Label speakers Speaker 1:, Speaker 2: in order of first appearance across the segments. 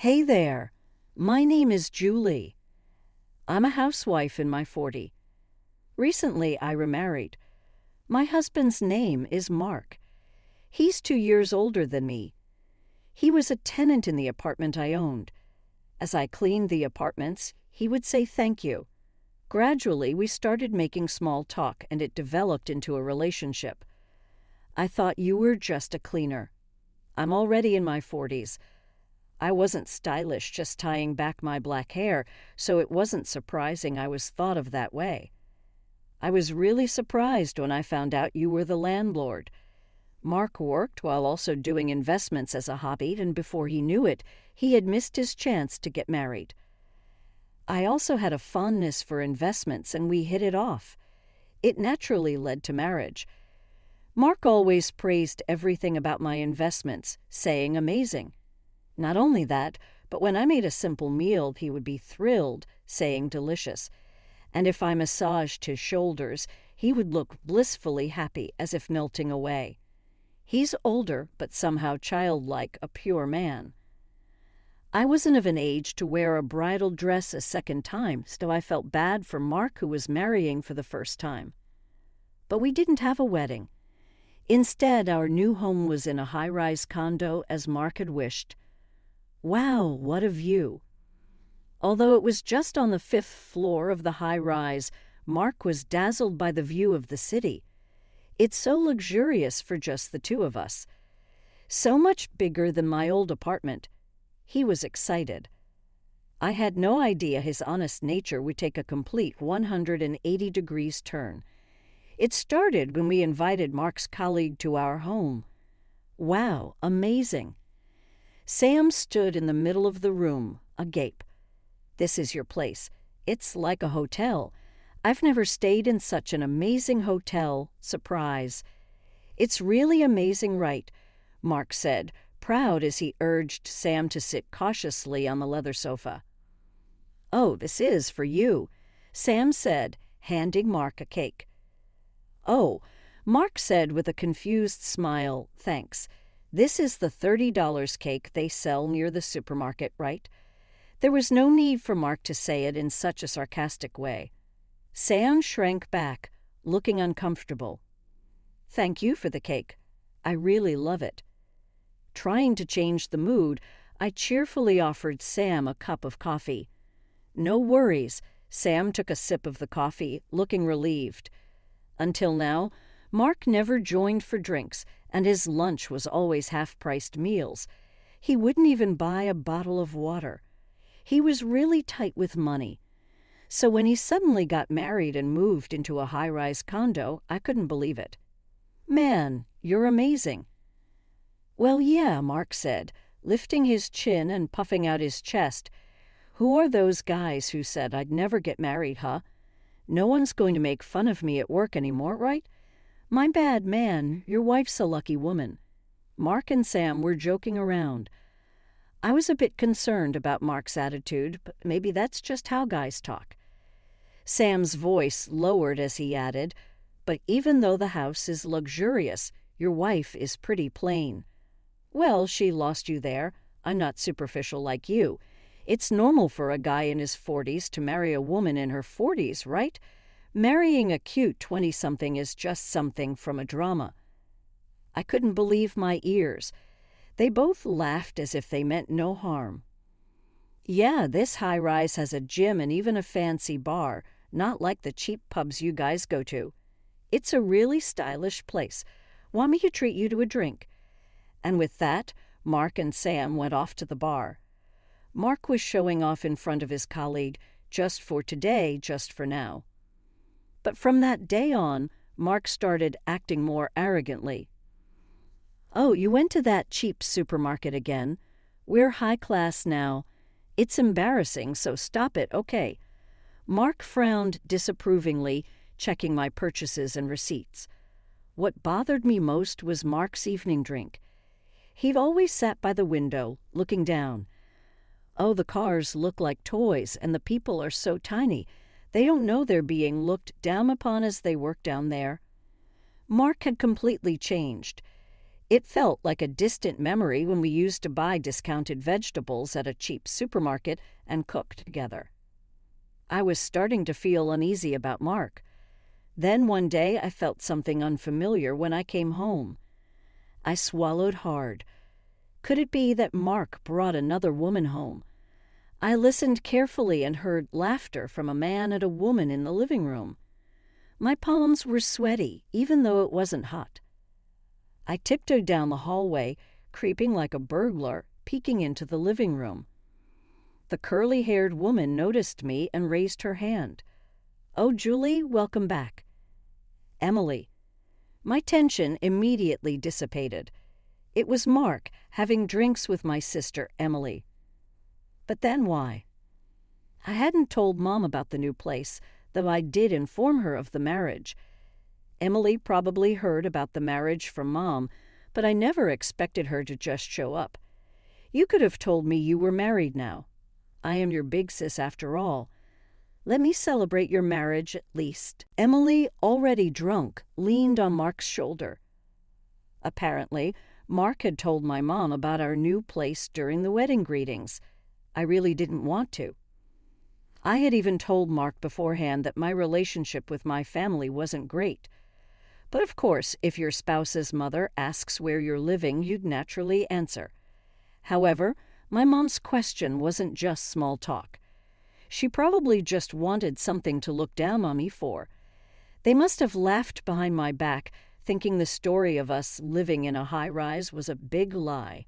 Speaker 1: Hey there, my name is Julie. I'm a housewife in my 40s. Recently, I remarried. My husband's name is Mark. He's 2 years older than me. He was a tenant in the apartment I owned. As I cleaned the apartments, he would say thank you. Gradually, we started making small talk, and it developed into a relationship. I thought you were just a cleaner. I'm already in my 40s. I wasn't stylish just tying back my black hair, so it wasn't surprising I was thought of that way. I was really surprised when I found out you were the landlord. Mark worked while also doing investments as a hobby, and before he knew it, he had missed his chance to get married. I also had a fondness for investments, and we hit it off. It naturally led to marriage. Mark always praised everything about my investments, saying amazing. Not only that, but when I made a simple meal, he would be thrilled, saying delicious. And if I massaged his shoulders, he would look blissfully happy, as if melting away. He's older, but somehow childlike, a pure man. I wasn't of an age to wear a bridal dress a second time, so I felt bad for Mark, who was marrying for the first time. But we didn't have a wedding. Instead, our new home was in a high-rise condo, as Mark had wished. Wow, what a view! Although it was just on the 5th floor of the high-rise, Mark was dazzled by the view of the city. It's so luxurious for just the two of us. So much bigger than my old apartment. He was excited. I had no idea his honest nature would take a complete 180 degrees turn. It started when we invited Mark's colleague to our home. Wow, amazing. Sam stood in the middle of the room, agape. This is your place. It's like a hotel. I've never stayed in such an amazing hotel. Surprise. It's really amazing, right? Mark said, proud as he urged Sam to sit cautiously on the leather sofa. Oh, this is for you, Sam said, handing Mark a cake. Oh, Mark said with a confused smile, thanks. This is the $30 cake they sell near the supermarket, right? There was no need for Mark to say it in such a sarcastic way. Sam shrank back, looking uncomfortable. Thank you for the cake. I really love it. Trying to change the mood, I cheerfully offered Sam a cup of coffee. No worries, Sam took a sip of the coffee, looking relieved. Until now, Mark never joined for drinks, and his lunch was always half-priced meals. He wouldn't even buy a bottle of water. He was really tight with money. So when he suddenly got married and moved into a high-rise condo, I couldn't believe it. Man, you're amazing. Well, yeah, Mark said, lifting his chin and puffing out his chest. Who are those guys who said I'd never get married, huh? No one's going to make fun of me at work anymore, right? My bad, man, your wife's a lucky woman. Mark and Sam were joking around. I was a bit concerned about Mark's attitude, but maybe that's just how guys talk. Sam's voice lowered as he added, but even though the house is luxurious, your wife is pretty plain. Well, she lost you there. I'm not superficial like you. It's normal for a guy in his 40s to marry a woman in her 40s, right? Marrying a cute 20-something is just something from a drama. I couldn't believe my ears. They both laughed as if they meant no harm. Yeah, this high-rise has a gym and even a fancy bar, not like the cheap pubs you guys go to. It's a really stylish place. Want me to treat you to a drink? And with that, Mark and Sam went off to the bar. Mark was showing off in front of his colleague, just for today, just for now. But from that day on, Mark started acting more arrogantly. Oh, you went to that cheap supermarket again. We're high class now. It's embarrassing, so stop it, okay? Mark frowned disapprovingly, checking my purchases and receipts. What bothered me most was Mark's evening drink. He'd always sat by the window, looking down. Oh, the cars look like toys, and the people are so tiny. They don't know they're being looked down upon as they work down there. Mark had completely changed. It felt like a distant memory when we used to buy discounted vegetables at a cheap supermarket and cook together. I was starting to feel uneasy about Mark. Then one day I felt something unfamiliar when I came home. I swallowed hard. Could it be that Mark brought another woman home? I listened carefully and heard laughter from a man and a woman in the living room. My palms were sweaty, even though it wasn't hot. I tiptoed down the hallway, creeping like a burglar, peeking into the living room. The curly-haired woman noticed me and raised her hand. "Oh, Julie, welcome back." "Emily." My tension immediately dissipated. It was Mark having drinks with my sister, Emily. But then why? I hadn't told Mom about the new place, though I did inform her of the marriage. Emily probably heard about the marriage from Mom, but I never expected her to just show up. "You could have told me you were married now. I am your big sis after all. Let me celebrate your marriage at least." Emily, already drunk, leaned on Mark's shoulder. Apparently, Mark had told my mom about our new place during the wedding greetings. I really didn't want to. I had even told Mark beforehand that my relationship with my family wasn't great. But of course, if your spouse's mother asks where you're living, you'd naturally answer. However, my mom's question wasn't just small talk. She probably just wanted something to look down on me for. They must have laughed behind my back, thinking the story of us living in a high-rise was a big lie.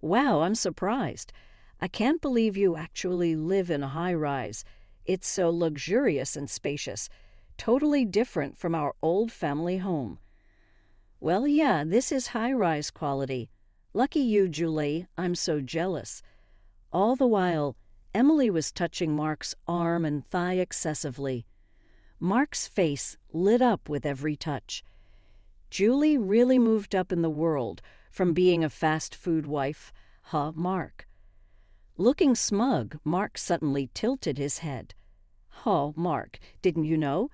Speaker 1: "Wow, I'm surprised. I can't believe you actually live in a high-rise. It's so luxurious and spacious, totally different from our old family home." "Well, yeah, this is high-rise quality. Lucky you, Julie. I'm so jealous." All the while, Emily was touching Mark's arm and thigh excessively. Mark's face lit up with every touch. Julie really moved up in the world from being a fast food wife, Mark. Looking smug, Mark suddenly tilted his head. "Oh, Mark, didn't you know?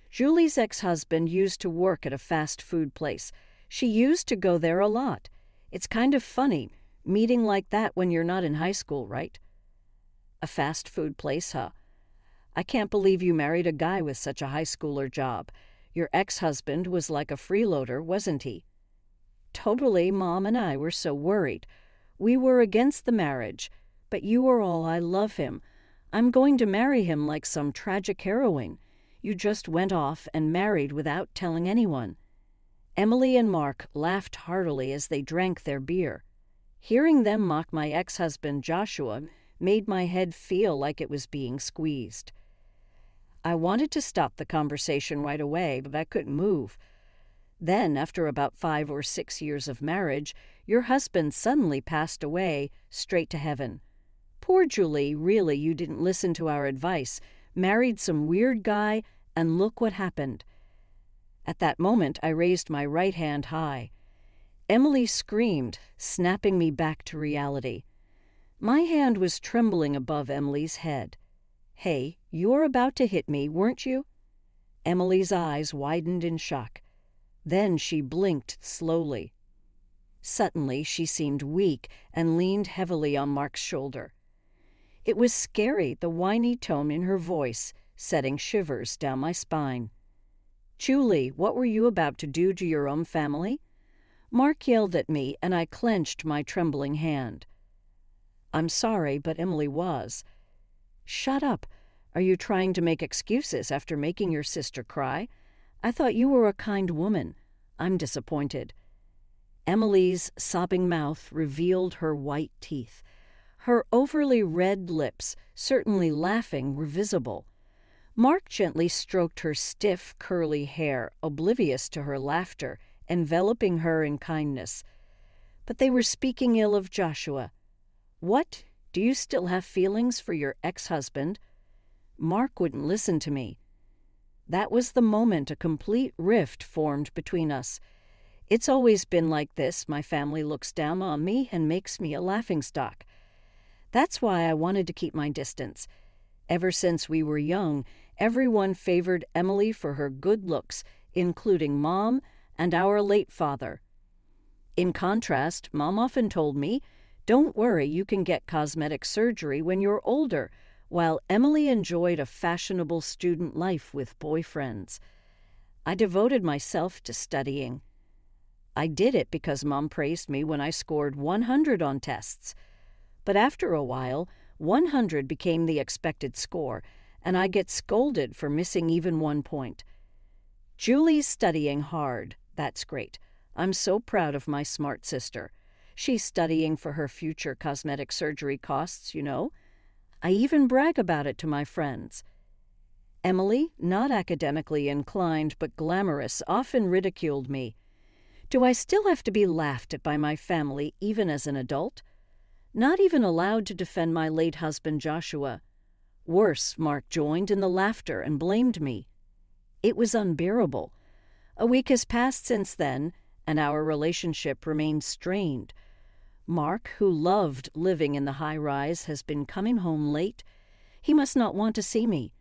Speaker 1: Julie's ex-husband used to work at a fast food place. She used to go there a lot. It's kind of funny, meeting like that when you're not in high school, right?" "A fast food place, huh? I can't believe you married a guy with such a high schooler job. Your ex-husband was like a freeloader, wasn't he?" "Totally, Mom and I were so worried. We were against the marriage, but you were all, 'I love him. I'm going to marry him like some tragic heroine.' You just went off and married without telling anyone." Emily and Mark laughed heartily as they drank their beer. Hearing them mock my ex-husband Joshua made my head feel like it was being squeezed. I wanted to stop the conversation right away, but I couldn't move. Then, after about 5 or 6 years of marriage, your husband suddenly passed away, straight to heaven. Poor Julie, really, you didn't listen to our advice, married some weird guy, and look what happened. At that moment, I raised my right hand high. Emily screamed, snapping me back to reality. My hand was trembling above Emily's head. "Hey, you were about to hit me, weren't you?" Emily's eyes widened in shock. Then she blinked slowly. Suddenly, she seemed weak and leaned heavily on Mark's shoulder. It was scary, the whiny tone in her voice, setting shivers down my spine. "Julie, what were you about to do to your own family?" Mark yelled at me, and I clenched my trembling hand. "I'm sorry, but Emily was." "Shut up. Are you trying to make excuses after making your sister cry? I thought you were a kind woman. I'm disappointed." Emily's sobbing mouth revealed her white teeth. Her overly red lips, certainly laughing, were visible. Mark gently stroked her stiff, curly hair, oblivious to her laughter, enveloping her in kindness. But they were speaking ill of Joshua. "What? Do you still have feelings for your ex-husband?" Mark wouldn't listen to me. That was the moment a complete rift formed between us. It's always been like this. My family looks down on me and makes me a laughingstock. That's why I wanted to keep my distance. Ever since we were young, everyone favored Emily for her good looks, including Mom and our late father. In contrast, Mom often told me, "Don't worry, you can get cosmetic surgery when you're older," while Emily enjoyed a fashionable student life with boyfriends. I devoted myself to studying. I did it because Mom praised me when I scored 100 on tests. But after a while, 100 became the expected score, and I get scolded for missing even 1 point. Julie's studying hard. That's great. I'm so proud of my smart sister. She's studying for her future cosmetic surgery costs, you know. I even brag about it to my friends. Emily, not academically inclined but glamorous, often ridiculed me. Do I still have to be laughed at by my family even as an adult? Not even allowed to defend my late husband Joshua. Worse, Mark joined in the laughter and blamed me. It was unbearable. A week has passed since then, and our relationship remains strained. Mark, who loved living in the high-rise, has been coming home late. He must not want to see me.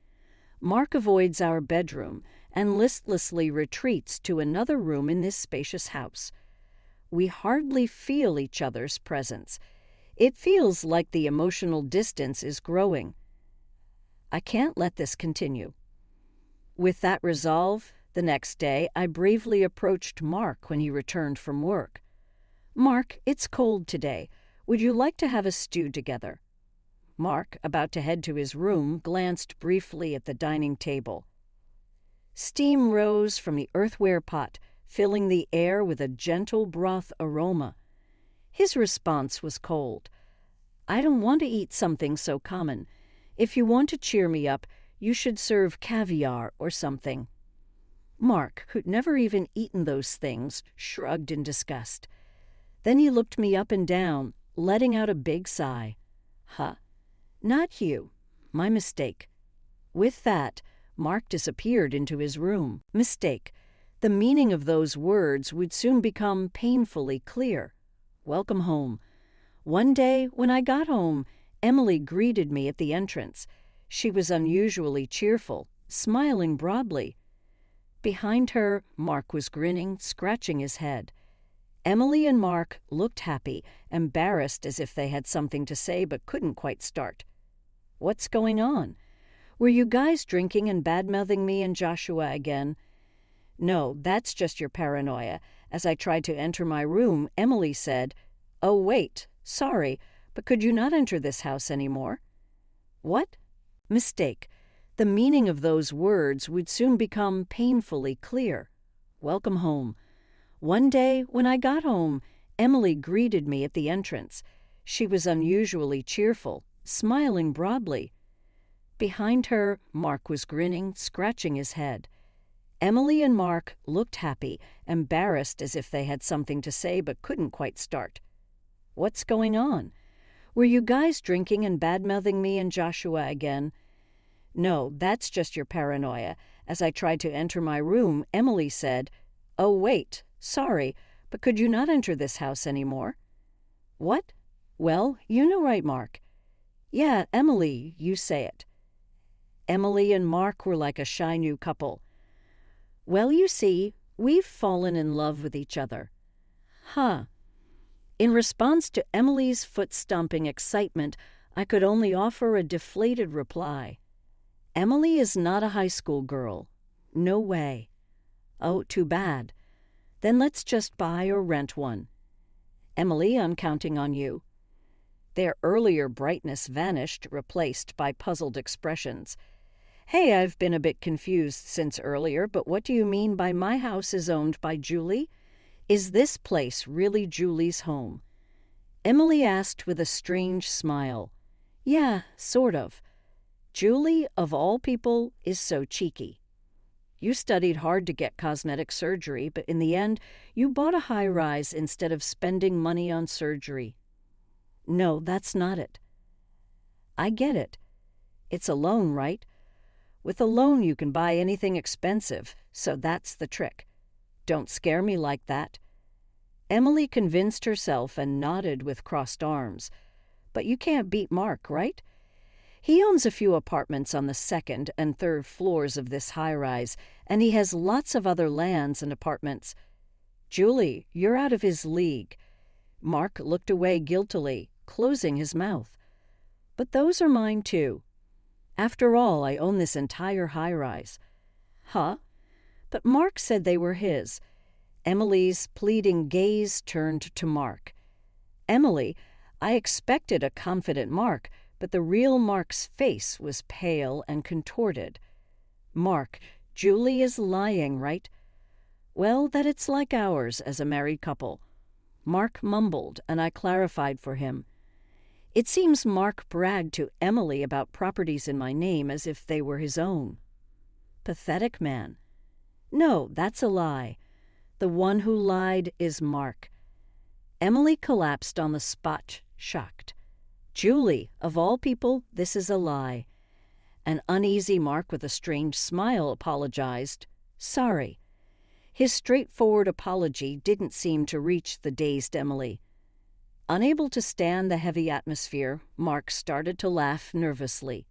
Speaker 1: Mark avoids our bedroom and listlessly retreats to another room in this spacious house. We hardly feel each other's presence. It feels like the emotional distance is growing. I can't let this continue. With that resolve, the next day I bravely approached Mark when he returned from work. "Mark, it's cold today. Would you like to have a stew together?" Mark, about to head to his room, glanced briefly at the dining table. Steam rose from the earthenware pot, filling the air with a gentle broth aroma. His response was cold. "I don't want to eat something so common. If you want to cheer me up, you should serve caviar or something." Mark, who'd never even eaten those things, shrugged in disgust. Then he looked me up and down, letting out a big sigh. "Huh. Not you. My mistake." With that, Mark disappeared into his room. Mistake. The meaning of those words would soon become painfully clear. Welcome home. One day, when I got home, Emily greeted me at the entrance. She was unusually cheerful, smiling broadly. Behind her, Mark was grinning, scratching his head. Emily and Mark looked happy, embarrassed as if they had something to say but couldn't quite start. "What's going on? Were you guys drinking and badmouthing me and Joshua again?" "No, that's just your paranoia. As I tried to enter my room, Emily said, 'Oh, wait, sorry, but could you not enter this house anymore?'" What? Mistake. The meaning of those words would soon become painfully clear. Welcome home. One day, when I got home, Emily greeted me at the entrance. She was unusually cheerful, smiling broadly. Behind her, Mark was grinning, scratching his head. Emily and Mark looked happy, embarrassed as if they had something to say but couldn't quite start. "What's going on? Were you guys drinking and badmouthing me and Joshua again?" "No, that's just your paranoia. As I tried to enter my room, Emily said, 'Oh, wait, sorry, but could you not enter this house anymore?'" What? Well, you know right, Mark. "Yeah, Emily, you say it." Emily and Mark were like a shy new couple. "Well, you see, we've fallen in love with each other." Huh. In response to Emily's foot-stomping excitement, I could only offer a deflated reply. "Emily is not a high school girl. No way." "Oh, too bad. Then let's just buy or rent one." "Emily, I'm counting on you." Their earlier brightness vanished, replaced by puzzled expressions. "Hey, I've been a bit confused since earlier, but what do you mean by my house is owned by Julie? Is this place really Julie's home?" Emily asked with a strange smile. "Yeah, sort of. Julie, of all people, is so cheeky. You studied hard to get cosmetic surgery, but in the end, you bought a high-rise instead of spending money on surgery." "No, that's not it." "I get it. It's a loan, right? With a loan you can buy anything expensive, so that's the trick. Don't scare me like that." Emily convinced herself and nodded with crossed arms. "But you can't beat Mark, right? He owns a few apartments on the second and third floors of this high-rise, and he has lots of other lands and apartments." Julie, you're out of his league. Mark looked away guiltily, closing his mouth. But those are mine too. After all, I own this entire high-rise. Huh? But Mark said they were his. Emily's pleading gaze turned to Mark. Emily, I expected a confident Mark, but the real Mark's face was pale and contorted. Mark, Julie is lying, right? Well, that it's like ours as a married couple. Mark mumbled, and I clarified for him. It seems Mark bragged to Emily about properties in my name as if they were his own. Pathetic man. No, that's a lie. The one who lied is Mark. Emily collapsed on the spot, shocked. Julie, of all people, this is a lie. An uneasy Mark with a strange smile apologized. Sorry. His straightforward apology didn't seem to reach the dazed Emily. Unable to stand the heavy atmosphere, Mark started to laugh nervously.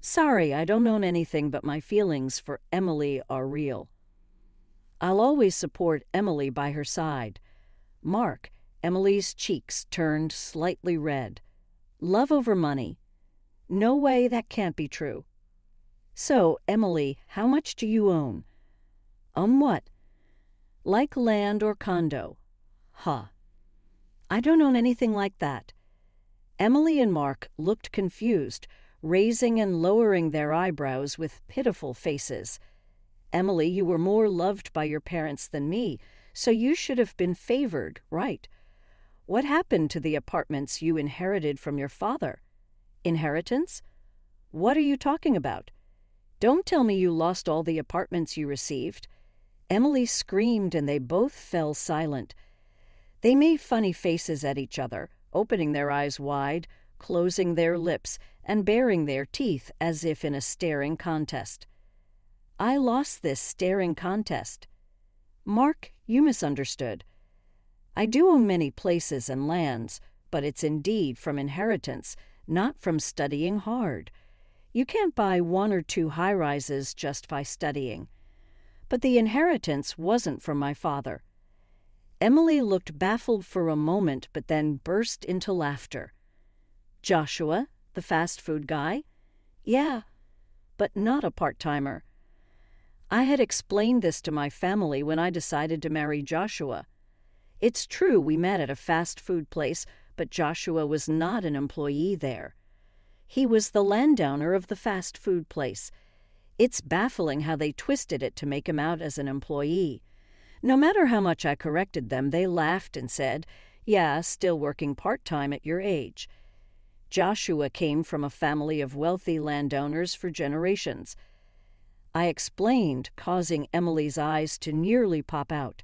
Speaker 1: Sorry, I don't own anything, but my feelings for Emily are real. I'll always support Emily by her side. Mark, Emily's cheeks turned slightly red. Love over money. No way, that can't be true. So, Emily, how much do you own? What? Like land or condo. Huh. I don't own anything like that. Emily and Mark looked confused, raising and lowering their eyebrows with pitiful faces. Emily, you were more loved by your parents than me, so you should have been favored, right? What happened to the apartments you inherited from your father? Inheritance? What are you talking about? Don't tell me you lost all the apartments you received. Emily screamed and they both fell silent. They made funny faces at each other, opening their eyes wide, closing their lips, and baring their teeth as if in a staring contest. I lost this staring contest. Mark, you misunderstood. I do own many places and lands, but it's indeed from inheritance, not from studying hard. You can't buy 1 or 2 high-rises just by studying. But the inheritance wasn't from my father. Emily looked baffled for a moment, but then burst into laughter. Joshua, the fast food guy? Yeah, but not a part-timer. I had explained this to my family when I decided to marry Joshua. It's true we met at a fast food place, but Joshua was not an employee there. He was the landowner of the fast food place. It's baffling how they twisted it to make him out as an employee. No matter how much I corrected them, they laughed and said, yeah, still working part-time at your age. Joshua came from a family of wealthy landowners for generations. I explained, causing Emily's eyes to nearly pop out.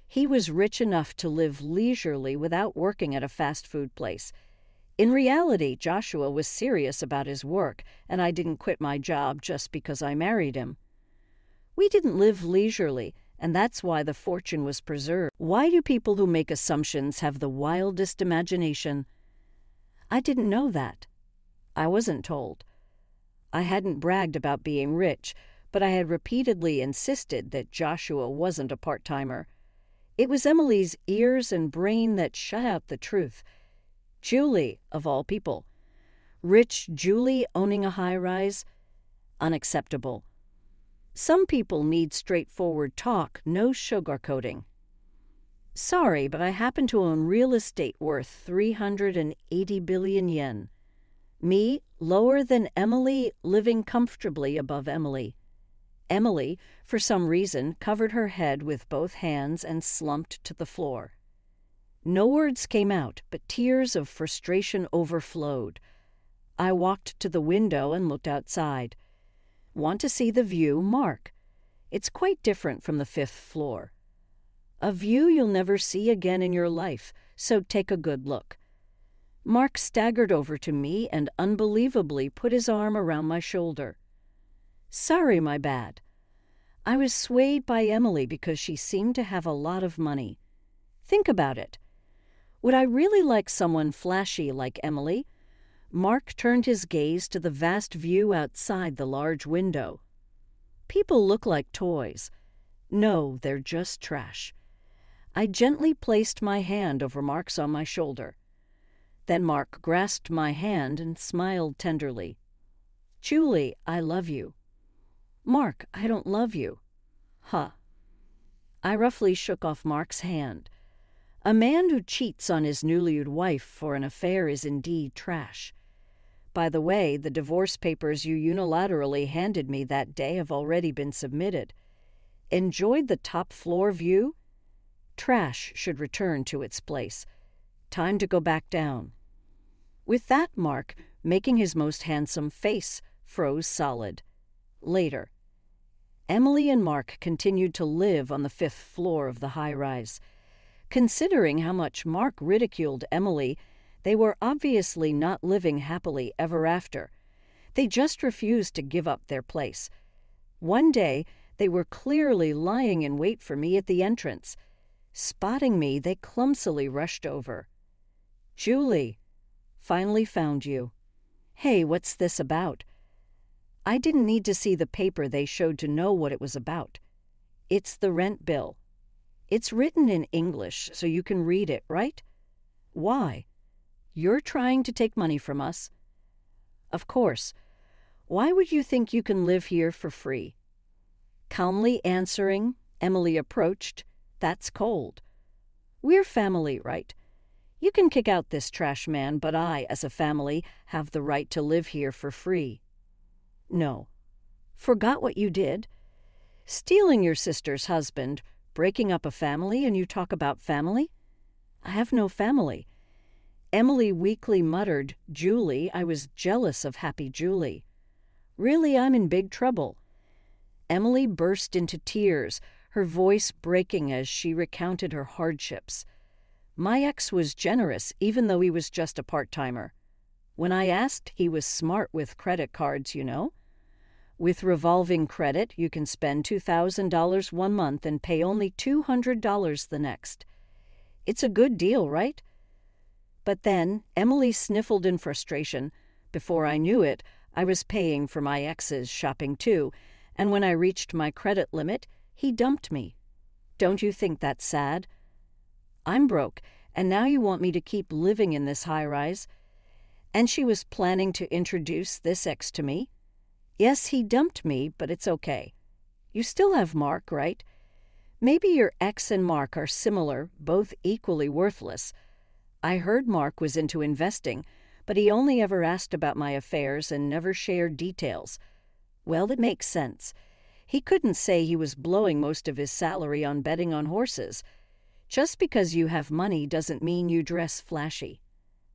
Speaker 1: He was rich enough to live leisurely without working at a fast food place. In reality, Joshua was serious about his work, and I didn't quit my job just because I married him. We didn't live leisurely, and that's why the fortune was preserved. Why do people who make assumptions have the wildest imagination? I didn't know that. I wasn't told. I hadn't bragged about being rich, but I had repeatedly insisted that Joshua wasn't a part-timer. It was Emily's ears and brain that shut out the truth. Julie, of all people. Rich Julie owning a high-rise? Unacceptable. Some people need straightforward talk, no sugarcoating. Sorry, but I happen to own real estate worth 380 billion yen. Me, lower than Emily, living comfortably above Emily. Emily, for some reason, covered her head with both hands and slumped to the floor. No words came out, but tears of frustration overflowed. I walked to the window and looked outside. Want to see the view, Mark? It's quite different from the 5th floor. A view you'll never see again in your life, so take a good look. Mark staggered over to me and unbelievably put his arm around my shoulder. Sorry, my bad. I was swayed by Emily because she seemed to have a lot of money. Think about it. Would I really like someone flashy like Emily? Mark turned his gaze to the vast view outside the large window. People look like toys. No, they're just trash. I gently placed my hand over Mark's on my shoulder. Then Mark grasped my hand and smiled tenderly. "Julie, I love you." "Mark, I don't love you." "Huh." I roughly shook off Mark's hand. A man who cheats on his newlywed wife for an affair is indeed trash. By the way, the divorce papers you unilaterally handed me that day have already been submitted. Enjoyed the top floor view? Trash should return to its place. Time to go back down. With that, Mark, making his most handsome face, froze solid. Later. Emily and Mark continued to live on the 5th floor of the high-rise. Considering how much Mark ridiculed Emily, they were obviously not living happily ever after. They just refused to give up their place. One day, they were clearly lying in wait for me at the entrance. Spotting me, they clumsily rushed over. "Julie, finally found you. Hey, what's this about?" I didn't need to see the paper they showed to know what it was about. "It's the rent bill. It's written in English, so you can read it, right?" "Why? You're trying to take money from us?" "Of course. Why would you think you can live here for free?" Calmly answering, Emily approached. "That's cold. We're family, right? You can kick out this trash man, but I, as a family, have the right to live here for free." "No. Forgot what you did? Stealing your sister's husband, breaking up a family, and you talk about family? I have no family." Emily weakly muttered, "Julie, I was jealous of happy Julie. Really, I'm in big trouble." Emily burst into tears, her voice breaking as she recounted her hardships. "My ex was generous, even though he was just a part-timer. When I asked, he was smart with credit cards, you know. With revolving credit, you can spend $2,000 one month and pay only $200 the next. It's a good deal, right?" But then Emily sniffled in frustration. Before I knew it, I was paying for my ex's shopping too, and when I reached my credit limit, he dumped me. Don't you think that's sad? I'm broke, and now you want me to keep living in this high-rise? And she was planning to introduce this ex to me? Yes, he dumped me, but it's okay. You still have Mark, right? Maybe your ex and Mark are similar, both equally worthless. I heard Mark was into investing, but he only ever asked about my affairs and never shared details. Well, it makes sense. He couldn't say he was blowing most of his salary on betting on horses. Just because you have money doesn't mean you dress flashy.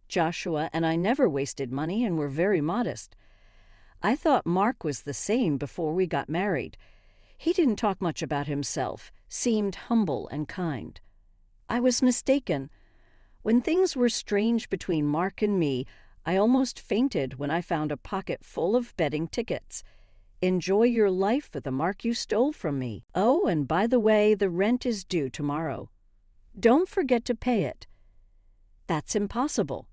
Speaker 1: Joshua and I never wasted money and were very modest. I thought Mark was the same before we got married. He didn't talk much about himself, seemed humble and kind. I was mistaken. When things were strange between Mark and me, I almost fainted when I found a pocket full of betting tickets. Enjoy your life with the Mark you stole from me. Oh, and by the way, the rent is due tomorrow. Don't forget to pay it. That's impossible.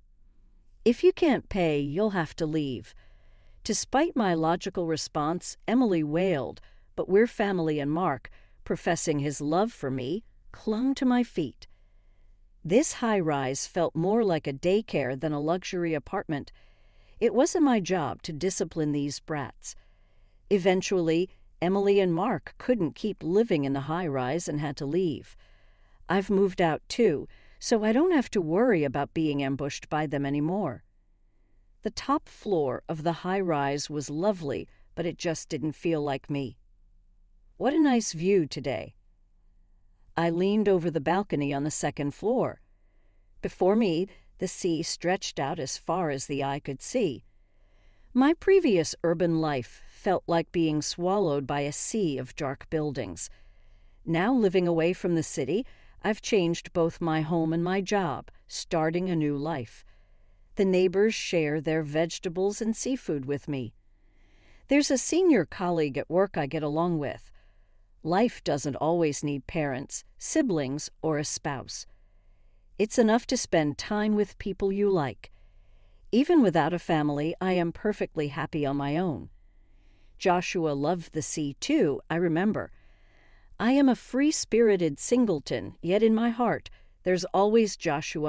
Speaker 1: If you can't pay, you'll have to leave. Despite my logical response, Emily wailed, but we're family, and Mark, professing his love for me, clung to my feet. This high-rise felt more like a daycare than a luxury apartment. It wasn't my job to discipline these brats. Eventually, Emily and Mark couldn't keep living in the high-rise and had to leave. I've moved out too, so I don't have to worry about being ambushed by them anymore. The top floor of the high-rise was lovely, but it just didn't feel like me. What a nice view today. I leaned over the balcony on the 2nd floor. Before me, the sea stretched out as far as the eye could see. My previous urban life felt like being swallowed by a sea of dark buildings. Now, living away from the city, I've changed both my home and my job, starting a new life. The neighbors share their vegetables and seafood with me. There's a senior colleague at work I get along with. Life doesn't always need parents, siblings, or a spouse. It's enough to spend time with people you like. Even without a family, I am perfectly happy on my own. Joshua loved the sea too, I remember. I am a free-spirited singleton, yet in my heart there's always Joshua